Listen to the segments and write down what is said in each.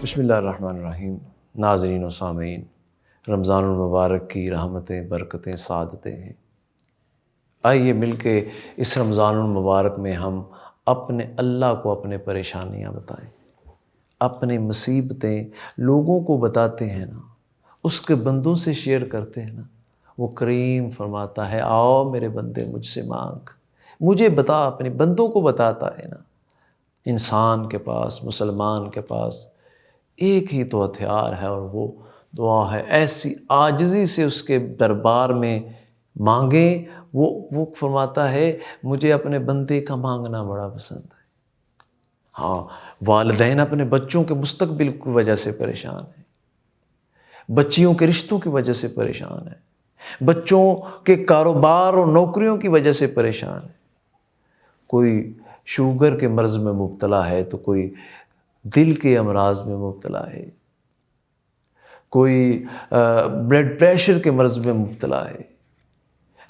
بسم اللہ الرحمن الرحیم۔ ناظرین و سامعین، رمضان المبارک کی رحمتیں، برکتیں، سعادتیں ہیں۔ آئیے مل کے اس رمضان المبارک میں ہم اپنے اللہ کو اپنے پریشانیاں بتائیں، اپنی مصیبتیں لوگوں کو بتاتے ہیں نا، اس کے بندوں سے شیئر کرتے ہیں نا۔ وہ کریم فرماتا ہے آؤ میرے بندے مجھ سے مانگ، مجھے بتا، اپنے بندوں کو بتاتا ہے نا۔ انسان کے پاس، مسلمان کے پاس ایک ہی تو ہتھیار ہے اور وہ دعا ہے۔ ایسی عاجزی سے اس کے دربار میں مانگیں، وہ فرماتا ہے مجھے اپنے بندے کا مانگنا بڑا پسند ہے۔ ہاں، والدین اپنے بچوں کے مستقبل کی وجہ سے پریشان ہیں، بچیوں کے رشتوں کی وجہ سے پریشان ہیں، بچوں کے کاروبار اور نوکریوں کی وجہ سے پریشان ہے۔ کوئی شوگر کے مرض میں مبتلا ہے تو کوئی دل کے امراض میں مبتلا ہے، کوئی بلڈ پریشر کے مرض میں مبتلا ہے۔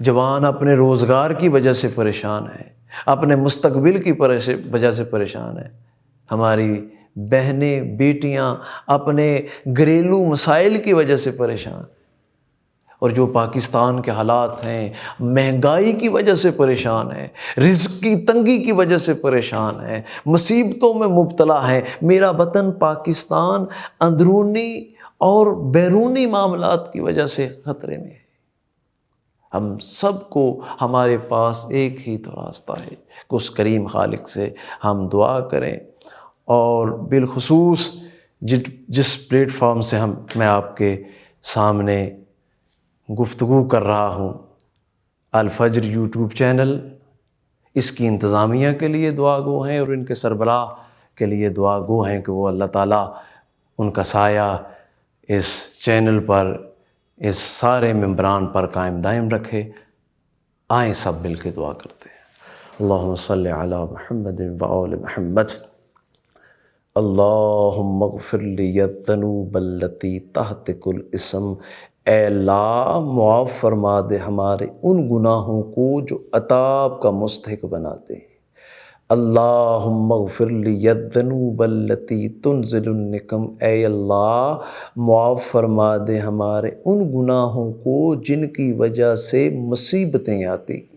جوان اپنے روزگار کی وجہ سے پریشان ہے، اپنے مستقبل کی وجہ سے پریشان ہے۔ ہماری بہنیں، بیٹیاں اپنے گھریلو مسائل کی وجہ سے پریشان ہیں، اور جو پاکستان کے حالات ہیں، مہنگائی کی وجہ سے پریشان ہے، رزق کی تنگی کی وجہ سے پریشان ہے، مصیبتوں میں مبتلا ہے۔ میرا وطن پاکستان اندرونی اور بیرونی معاملات کی وجہ سے خطرے میں ہے۔ ہم سب کو ہمارے پاس ایک ہی تو راستہ ہے کہ اس کریم خالق سے ہم دعا کریں، اور بالخصوص جس پلیٹ فارم سے میں آپ کے سامنے گفتگو کر رہا ہوں، الفجر یوٹیوب چینل، اس کی انتظامیہ کے لیے دعا گو ہیں، اور ان کے سربراہ کے لیے دعا گو ہیں کہ وہ اللہ تعالیٰ ان کا سایہ اس چینل پر، اس سارے ممبران پر قائم دائم رکھے۔ آئیں سب مل کے دعا کرتے ہیں۔ اللہم صلی علی محمد و آل محمد۔ اللہم اغفر لی الذنوب التی تحتک الاسم۔ اے اللہ معاف فرما دے ہمارے ان گناہوں کو جو عذاب کا مستحق بناتے ہیں۔ اللہم اغفر لی الذنوب التی تنزل النقم۔ اے اللہ معاف فرما دے ہمارے ان گناہوں کو جن کی وجہ سے مصیبتیں آتی ہیں۔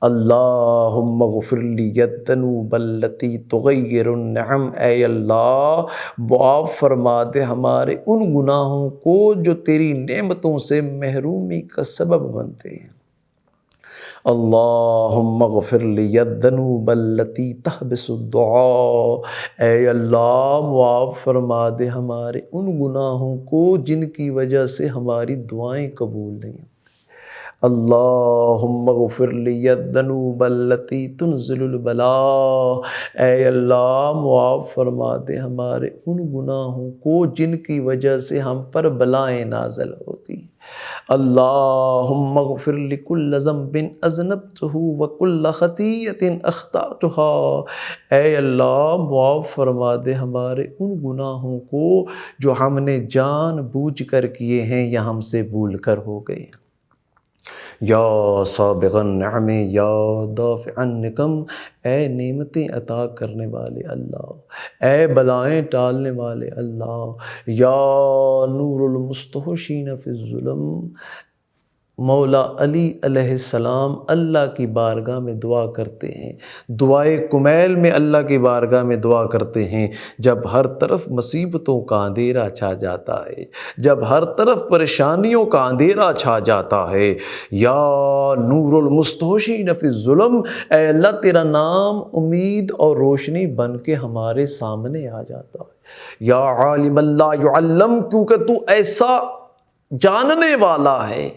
اللہم اغفر لی الذنوب التی تغیر النعم۔ اے اللہ معاف فرما دے ہمارے ان گناہوں کو جو تیری نعمتوں سے محرومی کا سبب بنتے ہیں۔ اللہم اغفر لی الذنوب التی تحبس الدعاء۔ اے اللہ معاف فرما دے ہمارے ان گناہوں کو جن کی وجہ سے ہماری دعائیں قبول نہیں ہوتی۔ اللہم اغفر لی الذنوب التی تنزل البلاء۔ اے اللہ معاف فرما دے ہمارے ان گناہوں کو جن کی وجہ سے ہم پر بلائیں نازل ہوتی۔ اللہم اغفر لکل ذنب اذنبتہ وکل خطیئۃ اخطأتها۔ اے اللہ معاف فرما دے ہمارے ان گناہوں کو جو ہم نے جان بوجھ کر کیے ہیں یا ہم سے بھول کر ہو گئے ہیں۔ یا سابغ النعم یا دافع النقم۔ اے نعمتیں عطا کرنے والے اللہ، اے بلائیں ٹالنے والے اللہ، یا نور المستحشین فی الظلم۔ مولا علی علیہ السلام اللہ کی بارگاہ میں دعا کرتے ہیں، دعائے کمیل میں اللہ کی بارگاہ میں دعا کرتے ہیں جب ہر طرف مصیبتوں کا اندھیرا چھا جاتا ہے، جب ہر طرف پریشانیوں کا اندھیرا چھا جاتا ہے۔ یا نور المستحشین فی الظلم۔ اے اللہ تیرا نام امید اور روشنی بن کے ہمارے سامنے آ جاتا ہے۔ یا عالم لا یعلم، کیونکہ تو ایسا جاننے والا ہے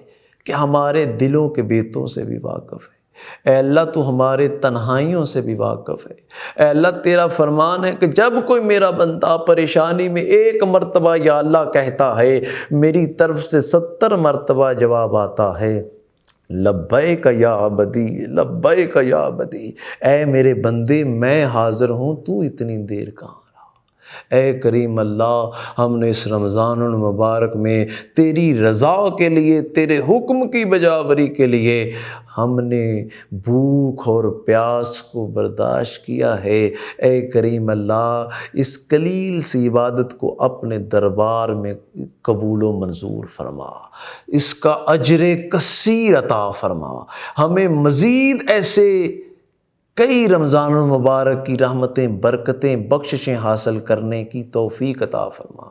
کہ ہمارے دلوں کے بیتوں سے بھی واقف ہے۔ اے اللہ تو ہمارے تنہائیوں سے بھی واقف ہے۔ اے اللہ تیرا فرمان ہے کہ جب کوئی میرا بندہ پریشانی میں ایک مرتبہ یا اللہ کہتا ہے، میری طرف سے 70 مرتبہ جواب آتا ہے، لبیک یا عبدی، لبیک یا عبدی۔ اے میرے بندے میں حاضر ہوں، تو اتنی دیر کہاں رہا؟ اے کریم اللہ، ہم نے اس رمضان المبارک میں تیری رضا کے لیے، تیرے حکم کی بجاوری کے لیے ہم نے بھوک اور پیاس کو برداشت کیا ہے۔ اے کریم اللہ، اس قلیل سی عبادت کو اپنے دربار میں قبول و منظور فرما، اس کا اجر کثیر عطا فرما، ہمیں مزید ایسے کئی رمضان المبارک کی رحمتیں، برکتیں، بخششیں حاصل کرنے کی توفیق عطا فرما۔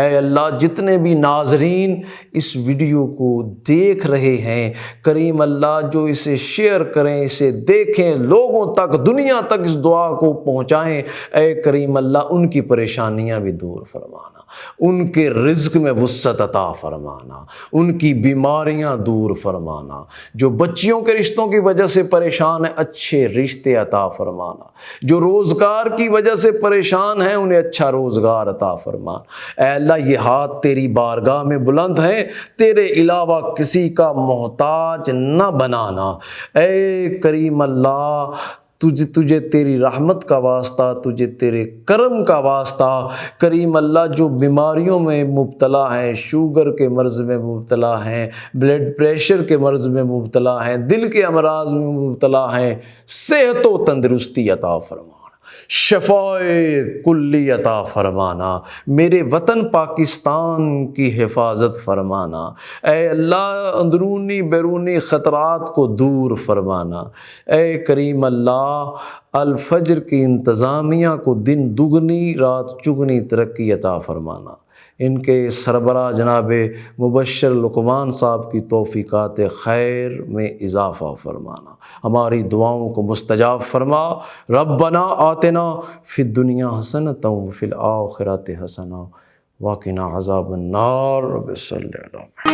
اے اللہ، جتنے بھی ناظرین اس ویڈیو کو دیکھ رہے ہیں، کریم اللہ جو اسے شیئر کریں، اسے دیکھیں، لوگوں تک، دنیا تک اس دعا کو پہنچائیں، اے کریم اللہ ان کی پریشانیاں بھی دور فرمانا، ان کے رزق میں وسعت عطا فرمانا، ان کی بیماریاں دور فرمانا، جو بچیوں کے رشتوں کی وجہ سے پریشان ہیں اچھے رشتے عطا فرمانا، جو روزگار کی وجہ سے پریشان ہیں انہیں اچھا روزگار عطا فرمانا۔ اے اللہ، یہ ہاتھ تیری بارگاہ میں بلند ہیں، تیرے علاوہ کسی کا محتاج نہ بنانا۔ اے کریم اللہ، تجھے تیری رحمت کا واسطہ، تجھے تیرے کرم کا واسطہ، کریم اللہ جو بیماریوں میں مبتلا ہیں، شوگر کے مرض میں مبتلا ہیں، بلڈ پریشر کے مرض میں مبتلا ہیں، دل کے امراض میں مبتلا ہیں، صحت و تندرستی عطا فرمانا، شفائے کلی عطا فرمانا، میرے وطن پاکستان کی حفاظت فرمانا، اے اللہ اندرونی بیرونی خطرات کو دور فرمانا، اے کریم اللہ الفجر کی انتظامیہ کو دن دگنی رات چگنی ترقی عطا فرمانا، ان کے سربراہ جناب مبشر لقمان صاحب کی توفیقات خیر میں اضافہ فرمانا، ہماری دعاؤں کو مستجاب فرما۔ ربنا آتنا فی الدنیا حسنۃ وفی الآخرۃ حسنۃ وقنا عذاب النار۔ رب صلی اللہ علیہ وسلم۔